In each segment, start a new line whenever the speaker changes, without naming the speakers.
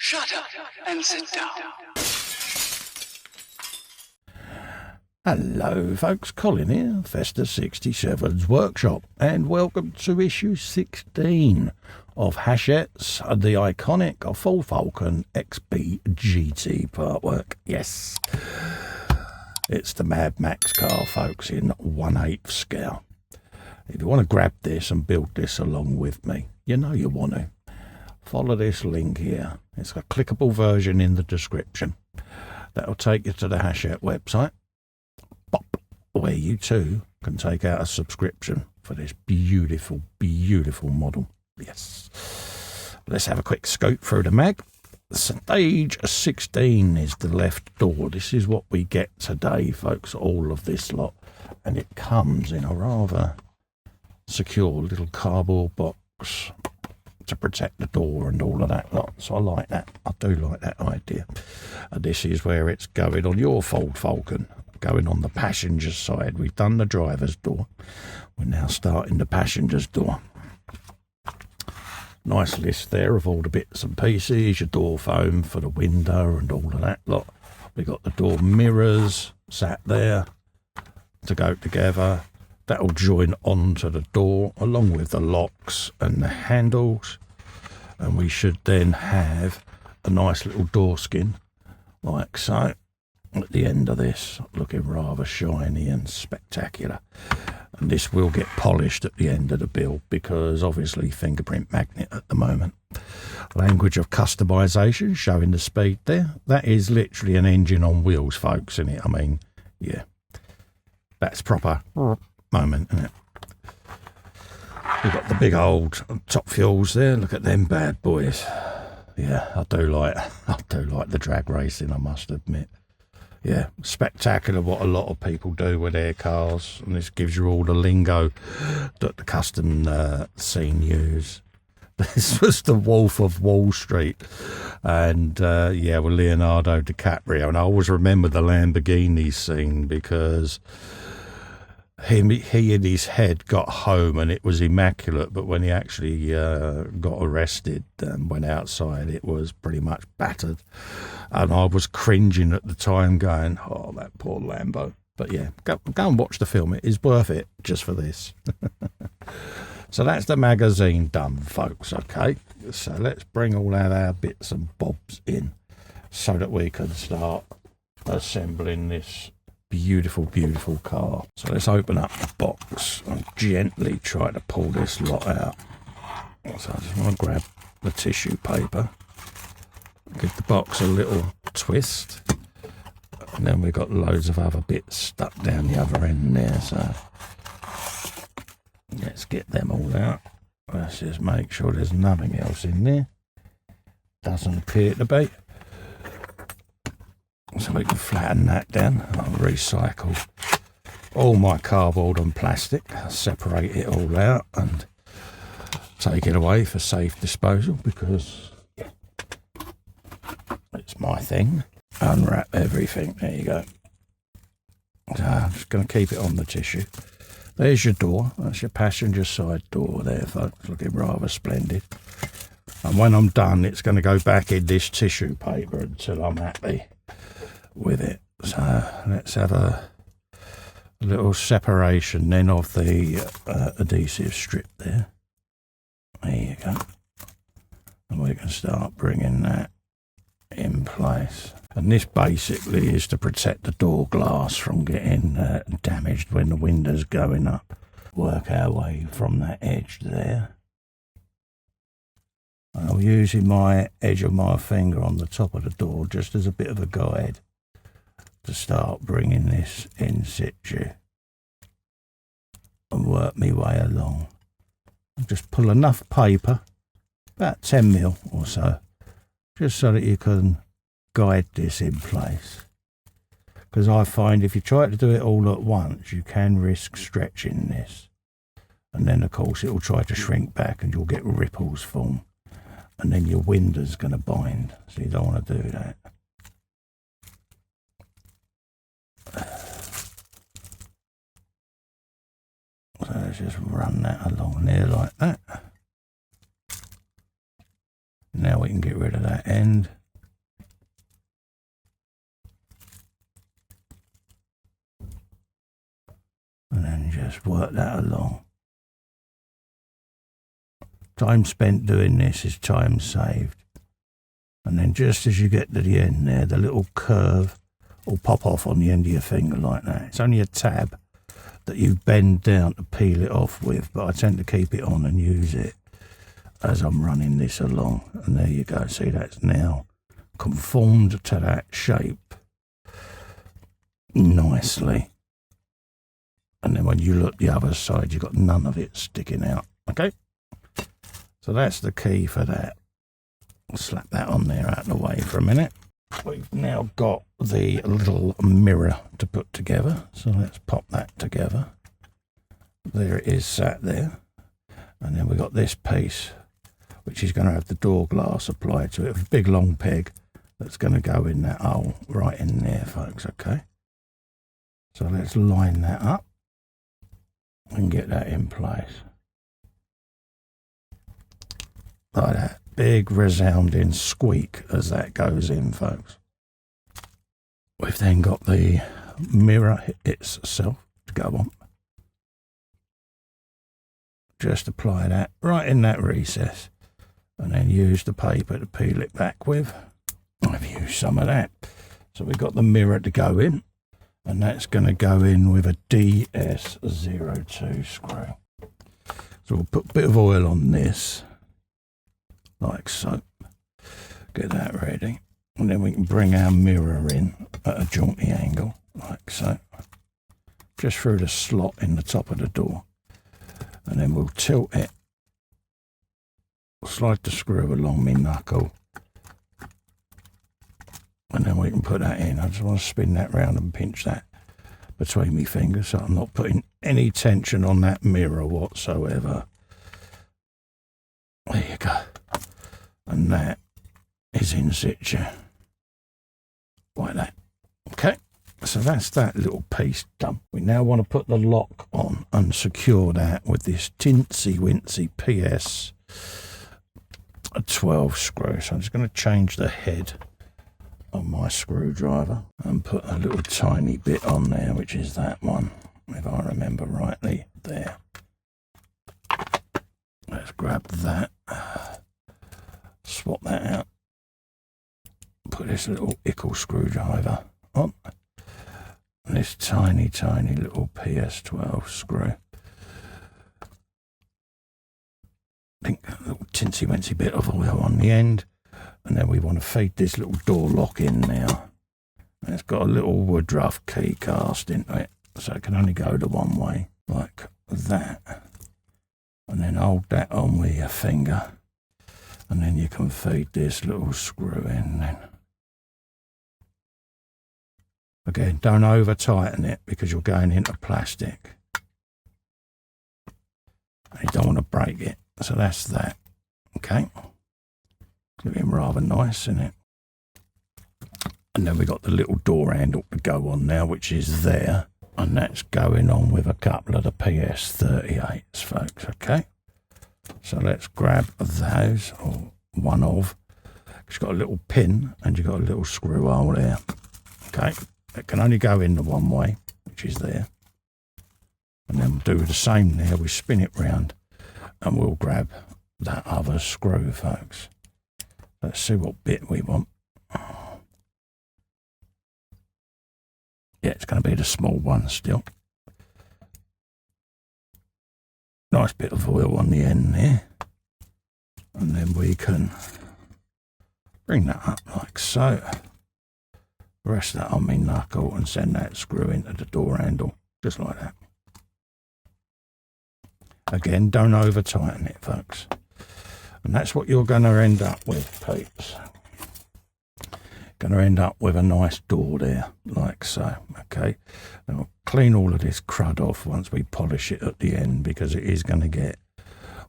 Shut up and sit down.
Hello folks, Colin here, Festa 67's Workshop, and welcome to issue 16 of Hachette's The Iconic Ford Falcon XB GT Partwork. Yes, it's the madmax car, folks, in 1/8 scale. If you want to grab this and build this along with me, you know you want to. Follow this link here. It's a clickable version in the description. That'll take you to the Hachette website, where you too can take out a subscription for this beautiful, beautiful model. Yes. Let's have a quick scope through the mag. Stage 16 is the left door. This is what we get today, folks, all of this lot. And it comes in a rather secure little cardboard box to protect the door and all of that lot. So I like that. I do like that idea. And this is where it's going on your Ford Falcon. Going on the passenger side. We've done the driver's door. We're now starting the passenger's door. Nice list there of all the bits and pieces. Your door foam for the window and all of that lot. We got the door mirrors sat there to go together. That'll join onto the door along with the locks and the handles. And we should then have a nice little door skin like so. At the end of this, looking rather shiny and spectacular. And this will get polished at the end of the build because obviously fingerprint magnet at the moment. Language of customization, showing the speed there. That is literally an engine on wheels, folks, isn't it? I mean, yeah, that's proper moment, isn't it? We've got the big old top fuels there. Look at them bad boys. Yeah, I do like the drag racing, I must admit. Yeah, spectacular what a lot of people do with their cars, and this gives you all the lingo that the custom scene use. This was the Wolf of Wall Street, and yeah, with Leonardo DiCaprio, and I always remember the Lamborghini scene because he in his head got home and it was immaculate, but when he actually got arrested and went outside, it was pretty much battered. And I was cringing at the time going, oh, that poor Lambo. But yeah, go and watch the film. It is worth it just for this. So that's the magazine done, folks, okay? So let's bring all our bits and bobs in so that we can start assembling this beautiful, beautiful car. So let's open up the box and gently try to pull this lot out. So I just want to grab the tissue paper, give the box a little twist, and then we've got loads of other bits stuck down the other end there. So let's get them all out. Let's just make sure there's nothing else in there. Doesn't appear to be. So we can flatten that down. I'll recycle all my cardboard and plastic, separate it all out and take it away for safe disposal because it's my thing. Unwrap everything. There you go. So I'm just going to keep it on the tissue. There's your door. That's your passenger side door there, folks. Looking rather splendid. And when I'm done, it's going to go back in this tissue paper until I'm happy with it. So let's have a little separation then of the adhesive strip there. There you go. And we can start bringing that in place. And this basically is to protect the door glass from getting damaged when the window's going up. Work our way from that edge there. And I'm using my edge of my finger on the top of the door just as a bit of a guide to start bringing this in situ and work my way along. Just pull enough paper, about 10 mil or so, just so that you can guide this in place. Because I find if you try to do it all at once, you can risk stretching this. And then, of course, it will try to shrink back and you'll get ripples form. And then your window's going to bind, so you don't want to do that. So let's just run that along there like that. Now we can get rid of that end. end. And then just work that along. Time spent doing this is time saved. And then just as you get to the end there, the little curve will pop off on the end of your finger like that. It's only a tab that you bend down to peel it off with, but I tend to keep it on and use it as I'm running this along. And there you go. See, that's now conformed to that shape nicely. And then when you look the other side, you've got none of it sticking out. Okay? So that's the key for that. I'll slap that on there out of the way for a minute. We've now got the little mirror to put together. So let's pop that together. There it is sat there. And then we've got this piece, which is going to have the door glass applied to it with a big long peg that's going to go in that hole right in there, folks. Okay? So let's line that up and get that in place. Like that. Big resounding squeak as that goes in, folks. We've then got the mirror itself to go on. Just apply that right in that recess and then use the paper to peel it back with. I've used some of that. So we've got the mirror to go in, and that's going to go in with a DS02 screw. So we'll put a bit of oil on this, like so. Get that ready. And then we can bring our mirror in at a jaunty angle, like so. Just through the slot in the top of the door. And then we'll tilt it. Slide the screw along my knuckle. And then we can put that in. I just want to spin that round and pinch that between my fingers so I'm not putting any tension on that mirror whatsoever. There you go. And that is in situ. Like that. Okay. So that's that little piece done. We now want to put the lock on and secure that with this tinsy wincy PS 12 screw. So I'm just going to change the head on my screwdriver and put a little tiny bit on there, which is that one, if I remember rightly. There. Let's grab that. Swap that out. Put this little ickle screwdriver on. This tiny, tiny little PS12 screw. I think a little tinsy-wincy bit of oil on the end. And then we want to feed this little door lock in now. And it's got a little woodruff key cast into it. So it can only go the one way, like that. And then hold that on with your finger. And then you can feed this little screw in then. Again, don't over tighten it because you're going into plastic. And you don't want to break it. So that's that. Okay. Looking rather nice, isn't it? And then we got the little door handle to go on now, which is there. And that's going on with a couple of the PS38s, folks. Okay. So let's grab those, or one of. It's got a little pin and you've got a little screw hole there. Okay. It can only go in the one way, which is there. And then we'll do the same there. We spin it round and we'll grab that other screw, folks. Let's see what bit we want. Yeah, it's going to be the small one still. Nice bit of oil on the end there. And then we can bring that up like so. Rest that on my knuckle and send that screw into the door handle, just like that. Again, don't over tighten it, folks. And that's what you're going to end up with, peeps. Going to end up with a nice door there, like so. Okay. And we'll clean all of this crud off once we polish it at the end, because it is going to get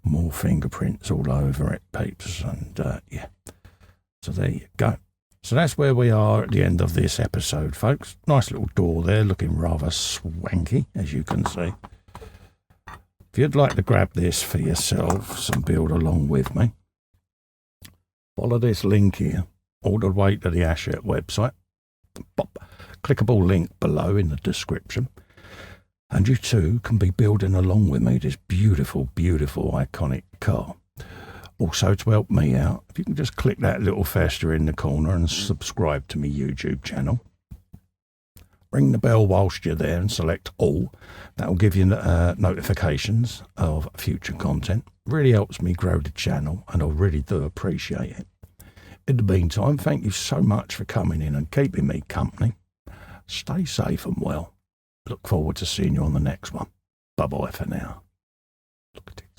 more fingerprints all over it, peeps. And yeah. So there you go. So that's where we are at the end of this episode, folks. Nice little door there, looking rather swanky, as you can see. If you'd like to grab this for yourselves and build along with me, follow this link here all the way to the Hachette website. Pop clickable link below in the description. And you too can be building along with me this beautiful, beautiful, iconic car. Also, to help me out, if you can just click that little fester in the corner and subscribe to my YouTube channel. Ring the bell whilst you're there and select all. That will give you notifications of future content. Really helps me grow the channel, and I really do appreciate it. In the meantime, thank you so much for coming in and keeping me company. Stay safe and well. Look forward to seeing you on the next one. Bye-bye for now. Look at it.